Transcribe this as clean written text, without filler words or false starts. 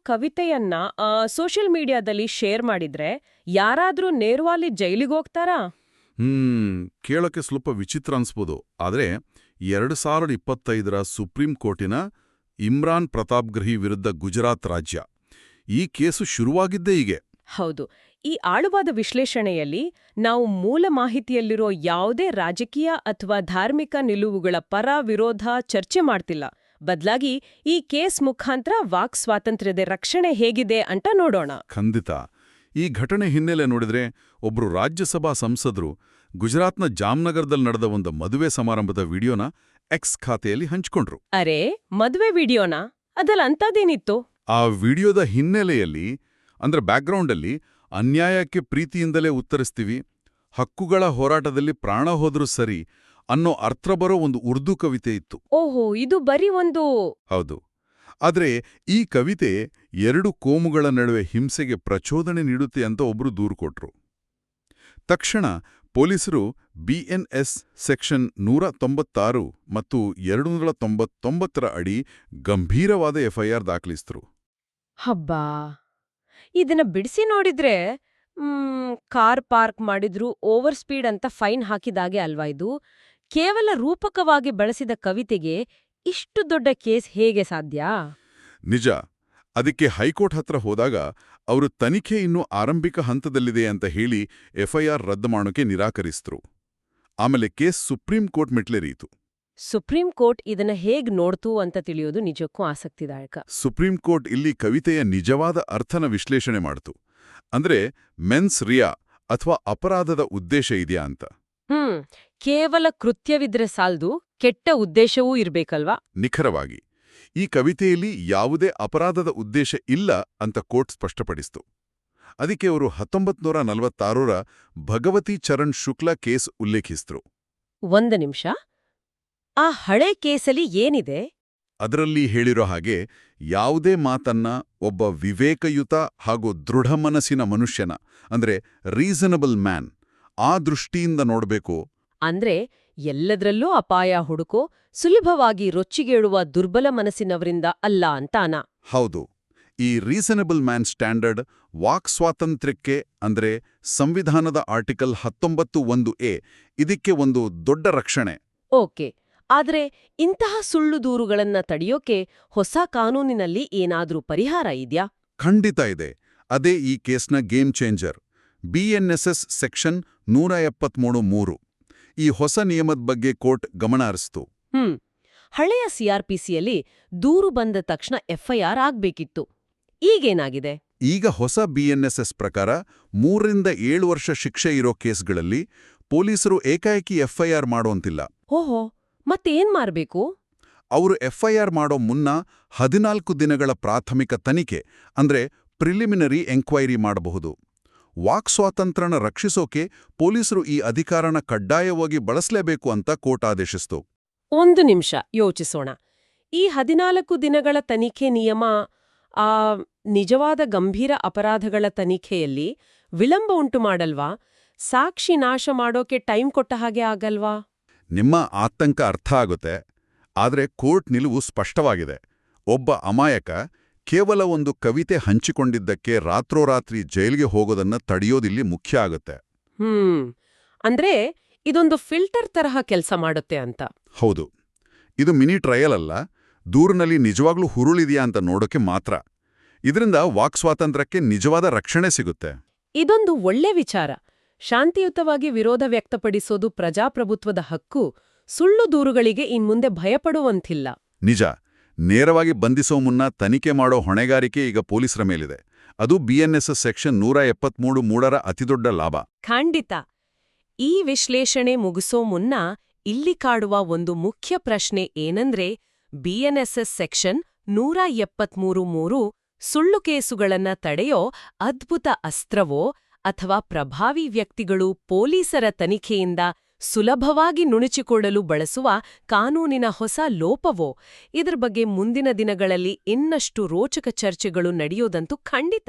ಕವಿತೆಯನ್ನ social ಮೀಡಿಯಾದಲ್ಲಿ share ಮಾಡಿದ್ರೆ ಯಾರಾದ್ರೂ ನೇರವಾಗಿ ಜೈಲಿಗೆ ಹೋಗ್ತಾರಾ? ಕೇಳೋಕೆ ಸ್ವಲ್ಪ ವಿಚಿತ್ರ ಅನ್ಸ್ಬೋದು. ಆದ್ರೆ 2025ರ ಸುಪ್ರೀಂ ಕೋರ್ಟಿನ ಇಮ್ರಾನ್ ಪ್ರತಾಪ್ಗೃಹಿ ವಿರುದ್ಧ ಗುಜರಾತ್ ರಾಜ್ಯ ಈ ಕೇಸು ಶುರುವಾಗಿದ್ದೇ ಹೀಗೆ. ಹೌದು. ಈ ಆಳವಾದ ವಿಶ್ಲೇಷಣೆಯಲ್ಲಿ ನಾವು ಮೂಲ ಮಾಹಿತಿಯಲ್ಲಿರೋ ಯಾವುದೇ ರಾಜಕೀಯ ಅಥವಾ ಧಾರ್ಮಿಕ ನಿಲುವುಗಳ ಪರ ವಿರೋಧ ಚರ್ಚೆ ಮಾಡ್ತಿಲ್ಲ. ಬದಲಾಗಿ ಈ ಕೇಸ್ ಮುಖಾಂತರ ವಾಕ್ ಸ್ವಾತಂತ್ರ್ಯದ ರಕ್ಷಣೆ ಹೇಗಿದೆ ಅಂತ ನೋಡೋಣ. ಖಂಡಿತ. ಈ ಘಟನೆ ಹಿನ್ನೆಲೆ ನೋಡಿದ್ರೆ ಒಬ್ರು ರಾಜ್ಯಸಭಾ ಸಂಸದರು ಗುಜರಾತ್ನ ಜಾಮ್ನಗರದಲ್ಲಿ ನಡೆದ ಒಂದು ಮದುವೆ ಸಮಾರಂಭದ ವಿಡಿಯೋನ ಎಕ್ಸ್ ಖಾತೆಯಲ್ಲಿ ಹಂಚಿಕೊಂಡ್ರು. ಅರೆ, ಮದುವೆ ವಿಡಿಯೋನಾ? ಅದಲ್ಲ ಅಂಥದ್ದೇನಿತ್ತು? ಆ ವಿಡಿಯೋದ ಹಿನ್ನೆಲೆಯಲ್ಲಿ ಅಂದ್ರೆ ಬ್ಯಾಕ್ಗ್ರೌಂಡಲ್ಲಿ ಅನ್ಯಾಯಕ್ಕೆ ಪ್ರೀತಿಯಿಂದಲೇ ಉತ್ತರಿಸ್ತೀವಿ, ಹಕ್ಕುಗಳ ಹೋರಾಟದಲ್ಲಿ ಪ್ರಾಣ ಹೋದ್ರೂ ಸರಿ ಅನ್ನೋ ಅರ್ಥ ಬರೋ ಒಂದು ಉರ್ದು ಕವಿತೆ ಇತ್ತು. ಓಹೋ, ಇದು ಬರೀ ಒಂದು... ಹೌದು. ಆದ್ರೆ ಈ ಕವಿತೆ ಎರಡು ಕೋಮುಗಳ ನಡುವೆ ಹಿಂಸೆಗೆ ಪ್ರಚೋದನೆ ನೀಡುತ್ತೆ ಅಂತ ಒಬ್ರು ದೂರು ಕೊಟ್ರು. ತಕ್ಷಣ ಪೊಲೀಸರು BNS ಸೆಕ್ಷನ್ 196 ಮತ್ತು 299ರ ಅಡಿ ಗಂಭೀರವಾದ FIR ದಾಖಲಿಸಿದ್ರು. ಹಬ್ಬಾ, ಇದನ್ನ ಬಿಡಿಸಿ ನೋಡಿದ್ರೆ ಕಾರ್ ಪಾರ್ಕ್ ಮಾಡಿದ್ರು ಓವರ್ ಸ್ಪೀಡ್ ಅಂತ ಫೈನ್ ಹಾಕಿದಾಗೆ ಅಲ್ವಾ ಇದು? ಕೇವಲ ರೂಪಕವಾಗಿ ಬಳಸಿದ ಕವಿತೆಗೆ ಇಷ್ಟು ದೊಡ್ಡ ಕೇಸ್ ಹೇಗೆ ಸಾಧ್ಯ? ನಿಜ. ಅದಕ್ಕೆ ಹೈಕೋರ್ಟ್ ಹತ್ರ ಹೋದಾಗ ಅವರು ತನಿಖೆ ಇನ್ನೂ ಆರಂಭಿಕ ಹಂತದಲ್ಲಿದೆ ಅಂತ ಹೇಳಿ FIR ರದ್ದು ಮಾಡೋಕೆ ನಿರಾಕರಿಸಿದ್ರು. ಆಮೇಲೆ ಕೇಸ್ ಸುಪ್ರೀಂ ಕೋರ್ಟ್ ಮೆಟ್ಲೇರಿಯಿತು. ಸುಪ್ರೀಂ ಕೋರ್ಟ್ ಇದನ್ನ ಹೇಗ್ ನೋಡ್ತು ಅಂತ ತಿಳಿಯೋದು ನಿಜಕ್ಕೂ ಆಸಕ್ತಿದಾಯಕ. ಸುಪ್ರೀಂ ಕೋರ್ಟ್ ಇಲ್ಲಿ ಕವಿತೆಯ ನಿಜವಾದ ಅರ್ಥನ ವಿಶ್ಲೇಷಣೆ ಮಾಡಿತು. ಅಂದ್ರೆ ಮೆನ್ಸ್ ರಿಯಾ ಅಥವಾ ಅಪರಾಧದ ಉದ್ದೇಶ ಇದೆಯಾ ಅಂತ. ಕೇವಲ ಕೃತ್ಯವಿದ್ರೆ ಸಾಲ್ದು, ಕೆಟ್ಟ ಉದ್ದೇಶವೂ ಇರ್ಬೇಕಲ್ವಾ? ನಿಖರವಾಗಿ. ಈ ಕವಿತೆಯಲ್ಲಿ ಯಾವುದೇ ಅಪರಾಧದ ಉದ್ದೇಶ ಇಲ್ಲ ಅಂತ ಕೋರ್ಟ್ ಸ್ಪಷ್ಟಪಡಿಸಿತು. ಅದಕ್ಕೆ ಅವರು 1946ರ ಭಗವತಿ ಚರಣ್ ಶುಕ್ಲಾ ಕೇಸ್ ಉಲ್ಲೇಖಿಸಿದ್ರು. ಒಂದು ನಿಮಿಷ, ಆ ಹಳೆ ಕೇಸಲ್ಲಿ ಏನಿದೆ? ಅದರಲ್ಲಿ ಹೇಳಿರೋ ಹಾಗೆ ಯಾವುದೇ ಮಾತನ್ನ ಒಬ್ಬ ವಿವೇಕಯುತ ಹಾಗೂ ದೃಢ ಮನಸ್ಸಿನ ಮನುಷ್ಯನ ಅಂದ್ರೆ ರೀಸನಬಲ್ ಮ್ಯಾನ್ ಆ ದೃಷ್ಟಿಯಿಂದ ನೋಡ್ಬೇಕು. ಅಂದ್ರೆ ಎಲ್ಲದ್ರಲ್ಲೂ ಅಪಾಯ ಹುಡುಕೋ, ಸುಲಭವಾಗಿ ರೊಚ್ಚಿಗೇಳುವ ದುರ್ಬಲ ಮನಸ್ಸಿನವರಿಂದ ಅಲ್ಲ ಅಂತಾನ. ಹೌದು. ಈ ರೀಸನಬಲ್ ಮ್ಯಾನ್ ಸ್ಟ್ಯಾಂಡರ್ಡ್ ವಾಕ್ ಸ್ವಾತಂತ್ರ್ಯಕ್ಕೆ ಅಂದ್ರೆ ಸಂವಿಧಾನದ ಆರ್ಟಿಕಲ್ 19(1)A ಇದಕ್ಕೆ ಒಂದು ದೊಡ್ಡ ರಕ್ಷಣೆ. ಓಕೆ. ಆದ್ರೆ ಇಂತಹ ಸುಳ್ಳು ದೂರುಗಳನ್ನ ತಡೆಯೋಕೆ ಹೊಸ ಕಾನೂನಿನಲ್ಲಿ ಏನಾದ್ರೂ ಪರಿಹಾರ ಇದ್ಯಾ? ಖಂಡಿತ ಇದೆ. ಅದೇ ಈ ಕೇಸ್ನ ಗೇಮ್ ಚೇಂಜರ್. BNSS section 173(3). ಈ ಹೊಸ ನಿಯಮದ ಬಗ್ಗೆ ಕೋರ್ಟ್ ಗಮನ ಹರಿಸಿತು. ಹಳೆಯ CRPCಯಲ್ಲಿ ದೂರು ಬಂದ ತಕ್ಷಣ FIR ಆಗ್ಬೇಕಿತ್ತು. ಈಗೇನಾಗಿದೆ? ಈಗ ಹೊಸ BNSS ಪ್ರಕಾರ 3ರಿಂದ 7 ವರ್ಷ ಶಿಕ್ಷೆ ಇರೋ ಕೇಸ್ಗಳಲ್ಲಿ ಪೊಲೀಸರು ಏಕಾಏಕಿ FIR ಮಾಡೋಂತಿಲ್ಲ. ಓಹೋ, ಮತ್ತೇನ್ ಮಾಡ್ಬೇಕು? ಅವರು FIR ಮಾಡೋ ಮುನ್ನ 14 ದಿನಗಳ ಪ್ರಾಥಮಿಕ ತನಿಖೆ ಅಂದ್ರೆ ಪ್ರಿಲಿಮಿನರಿ ಎಂಕ್ವೈರಿ ಮಾಡಬಹುದು. ವಾಕ್ ಸ್ವಾತಂತ್ರ್ಯನ ರಕ್ಷಿಸೋಕೆ ಪೊಲೀಸರು ಈ ಅಧಿಕಾರನ ಕಡ್ಡಾಯವಾಗಿ ಬಳಸಲೇಬೇಕು ಅಂತ ಕೋರ್ಟ್ ಆದೇಶಿಸಿತು. ಒಂದು ನಿಮಿಷ ಯೋಚಿಸೋಣ. ಈ 14 ದಿನಗಳ ತನಿಖೆ ನಿಯಮ ನಿಜವಾದ ಗಂಭೀರ ಅಪರಾಧಗಳ ತನಿಖೆಯಲ್ಲಿ ವಿಳಂಬ ಉಂಟು ಮಾಡಲ್ವಾ? ಸಾಕ್ಷಿ ನಾಶ ಮಾಡೋಕೆ ಟೈಮ್ ಕೊಟ್ಟ ಹಾಗೆ ಆಗಲ್ವಾ? ನಿಮ್ಮ ಆತಂಕ ಅರ್ಥ ಆಗುತ್ತೆ. ಆದ್ರೆ ಕೋರ್ಟ್ ನಿಲುವು ಸ್ಪಷ್ಟವಾಗಿದೆ. ಒಬ್ಬ ಅಮಾಯಕ ಕೇವಲ ಒಂದು ಕವಿತೆ ಹಂಚಿಕೊಂಡಿದ್ದಕ್ಕೆ ರಾತ್ರೋರಾತ್ರಿ ಜೈಲಿಗೆ ಹೋಗೋದನ್ನ ತಡೆಯೋದಿಲ್ಲಿ ಮುಖ್ಯ ಆಗುತ್ತೆ. ಅಂದ್ರೆ ಇದೊಂದು ಫಿಲ್ಟರ್ ತರಹ ಕೆಲಸ ಮಾಡುತ್ತೆ ಅಂತ. ಹೌದು. ಇದು ಮಿನಿ ಟ್ರಯಲ್ ಅಲ್ಲ, ದೂರಿನಲ್ಲಿ ನಿಜವಾಗ್ಲೂ ಹುರುಳಿದೆಯಾ ಅಂತ ನೋಡೋಕೆ ಮಾತ್ರ. ಇದರಿಂದ ವಾಕ್ ಸ್ವಾತಂತ್ರ್ಯಕ್ಕೆ ನಿಜವಾದ ರಕ್ಷಣೆ ಸಿಗುತ್ತೆ. ಇದೊಂದು ಒಳ್ಳೆ ವಿಚಾರ. ಶಾಂತಿಯುತವಾಗಿ ವಿರೋಧ ವ್ಯಕ್ತಪಡಿಸೋದು ಪ್ರಜಾಪ್ರಭುತ್ವದ ಹಕ್ಕು. ಸುಳ್ಳು ದೂರುಗಳಿಗೆ ಇನ್ಮುಂದೆ ಭಯಪಡುವಂತಿಲ್ಲ. ನಿಜ. ನೇರವಾಗಿ ಬಂಧಿಸೋ ಮುನ್ನ ತನಿಖೆ ಮಾಡೋ ಹೊಣೆಗಾರಿಕೆ ಈಗ ಪೊಲೀಸರ ಮೇಲಿದೆ. ಅದು BNSS ಸೆಕ್ಷನ್ 173(3)ರ ಅತಿದೊಡ್ಡ ಲಾಭ. ಖಂಡಿತ. ಈ ವಿಶ್ಲೇಷಣೆ ಮುಗಿಸೋ ಮುನ್ನ ಇಲ್ಲಿ ಕಾಡುವ ಒಂದು ಮುಖ್ಯ ಪ್ರಶ್ನೆ ಏನಂದ್ರೆ, BNSS ಸೆಕ್ಷನ್ 173(3) ಸುಳ್ಳು ಕೇಸುಗಳನ್ನ ತಡೆಯೋ ಅದ್ಭುತ ಅಸ್ತ್ರವೋ ಅಥವಾ ಪ್ರಭಾವಿ ವ್ಯಕ್ತಿಗಳು ಪೊಲೀಸರ ತನಿಖೆಯಿಂದ ಸುಲಭವಾಗಿ ನುಣುಚಿಕೊಳ್ಳಲು ಬಳಸುವ ಕಾನೂನಿನ ಹೊಸ ಲೋಪವೋ? ಇದ್ರ ಬಗ್ಗೆ ಮುಂದಿನ ದಿನಗಳಲ್ಲಿ ಇನ್ನಷ್ಟು ರೋಚಕ ಚರ್ಚೆಗಳು ನಡೆಯೋದಂತೂ ಖಂಡಿತ.